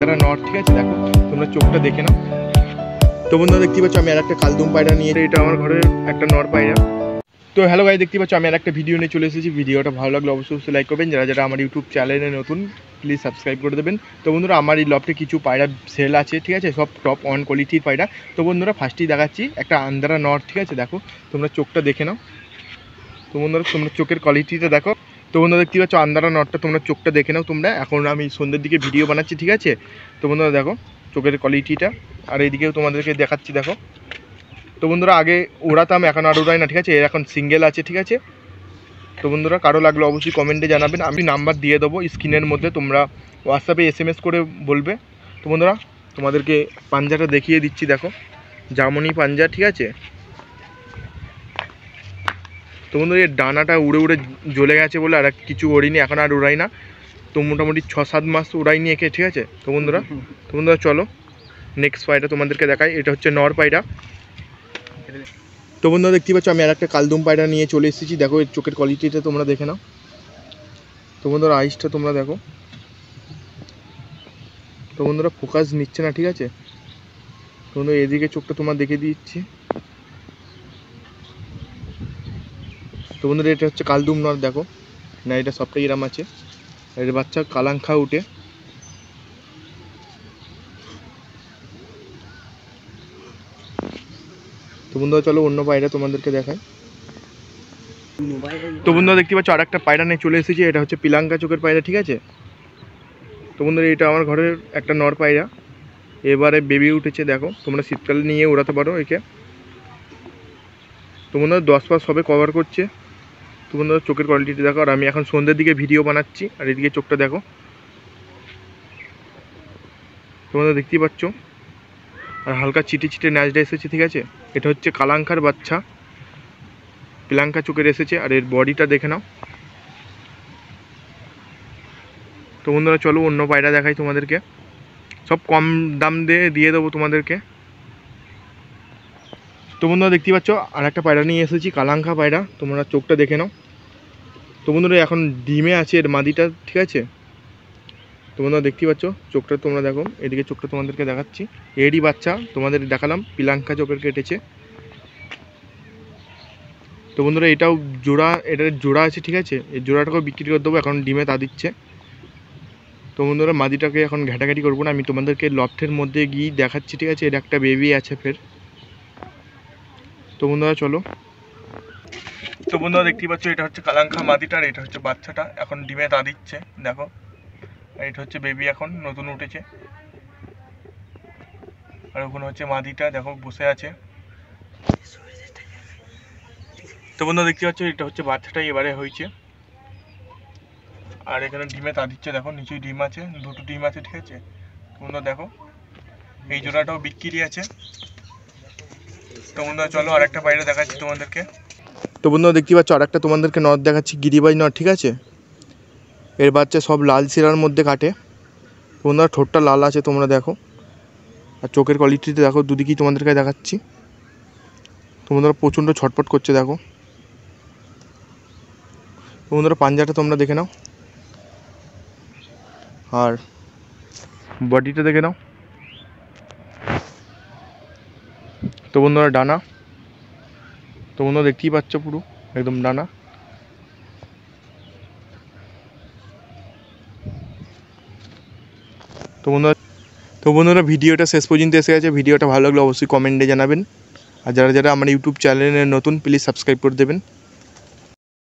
আন্দ্রা নর, ঠিক আছে? দেখো তোমরা চোখটা দেখে নাও। তো বন্ধুরা দেখতে পাচ্ছ আমি আর একটা কালদম পায়রা নিয়ে, এটা আমার ঘরের একটা নর পায়রা। তো হ্যালো গাইস, দেখতে পাচ্ছ আমি আর একটা ভিডিও নিয়ে চলে এসেছি। ভিডিওটা ভালো লাগলে অবশ্যই লাইক করবেন, যারা যারা আমার ইউটিউব চ্যানেলে নতুন প্লিজ সাবস্ক্রাইব করে দেবেন। তো বন্ধুরা আমার এই লফটে কিছু পায়রা সেল আছে, ঠিক আছে? সব টপ ওয়ান কোয়ালিটির পায়রা। তো বন্ধুরা ফার্স্টেই দেখাচ্ছি একটা আন্দ্রা নর, ঠিক আছে? দেখো তোমরা চোখটা দেখে নাও। তো বন্ধুরা তোমরা চোখের কোয়ালিটিটা দেখো। তো বন্ধুরা দেখতে পাচ্ছ আন্দ্রা নরটা, তোমরা চোখটা দেখে নাও। তোমরা এখন আমি সন্ধ্যের দিকে ভিডিও বানাচ্ছি, ঠিক আছে? তো বন্ধুরা দেখো চোখের কোয়ালিটিটা, আর এইদিকেও তোমাদেরকে দেখাচ্ছি দেখো। তো বন্ধুরা আগে ওড়াতাম, এখন আর ওড়াই না, ঠিক আছে? এখন সিঙ্গেল আছে, ঠিক আছে? তো বন্ধুরা কারো লাগলে অবশ্যই কমেন্টে জানাবেন, আমি নাম্বার দিয়ে দেবো স্ক্রিনের মধ্যে, তোমরা হোয়াটসঅ্যাপে SMS করে বলবে। তো বন্ধুরা তোমাদেরকে পাঞ্জাটা দেখিয়ে দিচ্ছি, দেখো জামনি পাঞ্জা, ঠিক আছে? তো বন্ধুরা এর ডানাটা উড়ে উড়ে জ্বলে গেছে বলে আর কিছু ওড়িনি, এখন আর উড়াই না। তো মোটামুটি 6-7 মাস উড়াইনি একে, ঠিক আছে? তো বন্ধুরা চলো নেক্সট পায়রা তোমাদেরকে দেখাই। এটা হচ্ছে নর পায়রা। তো বন্ধুরা দেখতে পাচ্ছ আমি আর একটা কালদম পায়রা নিয়ে চলে এসেছি। দেখো এর চোখের কোয়ালিটিটা তোমরা দেখে নাও। তো বন্ধুরা আইসটা তোমরা দেখো। তো বন্ধুরা ফোকাস নিচ্ছে না, ঠিক আছে? তো বন্ধুরা এদিকে চোখটা তোমার দেখে দিচ্ছি। তো বন্ধুরা এটা হচ্ছে কালদম নর, দেখো না এটা সবটাই এরাম আছে। এর বাচ্চা কালাঙ্খা উঠে। তো বন্ধুরা চলো অন্য পায়রা তোমাদেরকে দেখাই। তো বন্ধুরা দেখতে পাচ্ছ আর একটা পায়রা নিয়ে চলে এসেছি। এটা হচ্ছে পিলাঙ্কা চোখের পায়রা, ঠিক আছে? তো বন্ধুরা এটা আমার ঘরের একটা নর পায়রা, এবারে বেবি উঠেছে। দেখো তোমরা শীতকালে নিয়ে ওড়াতে পারো একে। তো বন্ধুরা 10 পাস সবে কভার করছে। তো বন্ধুরা চোখের কোয়ালিটি দেখো। আর আমি এখন সন্ধ্যের দিকে ভিডিও বানাচ্ছি, আর এদিকে চোখটা দেখো। তোমরা দেখতেই পাচ্ছ, আর হালকা চিটে চিটে ন্যাচটা এসেছে, ঠিক আছে? এটা হচ্ছে কালাঙ্কার বাচ্চা, পিলাঙ্কা চোখের এসেছে। আর এর বডিটা দেখে নাও। তো বন্ধুরা চলো অন্য পায়রা দেখাই তোমাদেরকে, সব কম দাম দিয়ে দেবো তোমাদেরকে। তো বন্ধুরা দেখতে পাচ্ছ আর একটা পায়রা নিয়ে এসেছি, কালাঙ্কা পায়রা। তোমরা চোখটা দেখে নাও। তো বন্ধুরা এখন ডিমে আছে এর মাদিটা, ঠিক আছে? তো বন্ধুরা দেখতে পাচ্ছ চোখটা তোমরা দেখো, এদিকে চোখটা তোমাদেরকে দেখাচ্ছি। এরই বাচ্চা তোমাদের দেখালাম, পিলাঙ্কা চোখের কেটেছে। তো বন্ধুরা এটাও জোড়া, এটার জোড়া আছে, ঠিক আছে? এই জোড়াটাকেও বিক্রি করে দেবো, এখন ডিমে তা দিচ্ছে। তো বন্ধুরা মাদিটাকে এখন ঘাটাঘাটি করবো না, আমি তোমাদেরকে লফটের মধ্যে গিয়ে দেখাচ্ছি, ঠিক আছে? এর একটা বেবি আছে ফের। তো বন্ধুরা চলো। তো বন্ধুরা দেখতেই পাচ্ছ এটা হচ্ছে কালাঙ্খা মাদিটার, এটা হচ্ছে বাচ্চাটা, এখন ডিমে তা দিচ্ছে দেখো। এটা হচ্ছে বেবি, এখন নতুন উঠেছে। আর ওখানে হচ্ছে মাদিটা, দেখো বসে আছে। তো বন্ধুরা দেখতে পাচ্ছ এটা হচ্ছে বাচ্চাটাই এবারে হয়েছে, আর এখানে ডিমে তা দিচ্ছে। দেখো নিচেই ডিম আছে, দুটো ডিম আছে, ঠিক আছে? বন্ধুরা দেখো এই জোড়াটাও বিক্রি আছে। তো বন্ধুরা চলো আর একটা পায়রা দেখাচ্ছি তোমাদেরকে। তো বন্ধুরা দেখতে পাচ্ছ আর একটা তোমাদেরকে নর দেখাচ্ছি, গিরিবাজ নর, ঠিক আছে? এর বাচ্চা সব লাল শিরার মধ্যে কাটে। বন্ধুরা ঠোঁটটা লাল আছে, তোমরা দেখো। আর চোখের কোয়ালিটিতে দেখো, দুদিকেই তোমাদেরকে দেখাচ্ছি। তো বন্ধুরা প্রচণ্ড ছটপট করছে, দেখো। তো বন্ধুরা পাঞ্জাটা তোমরা দেখে নাও, আর বডিটা দেখে নাও। তো বন্ধুরা ডানা, তো বন্ধুরা দেখতেই পাচ্ছ পুরো একদম ডানা। তো বন্ধুরা ভিডিওটা শেষ পর্যন্ত এসে গেছে। ভিডিওটা ভালো লাগলে অবশ্যই কমেন্টে জানাবেন, আর যারা যারা আমার ইউটিউব চ্যানেলে নতুন প্লিজ সাবস্ক্রাইব করে দেবেন।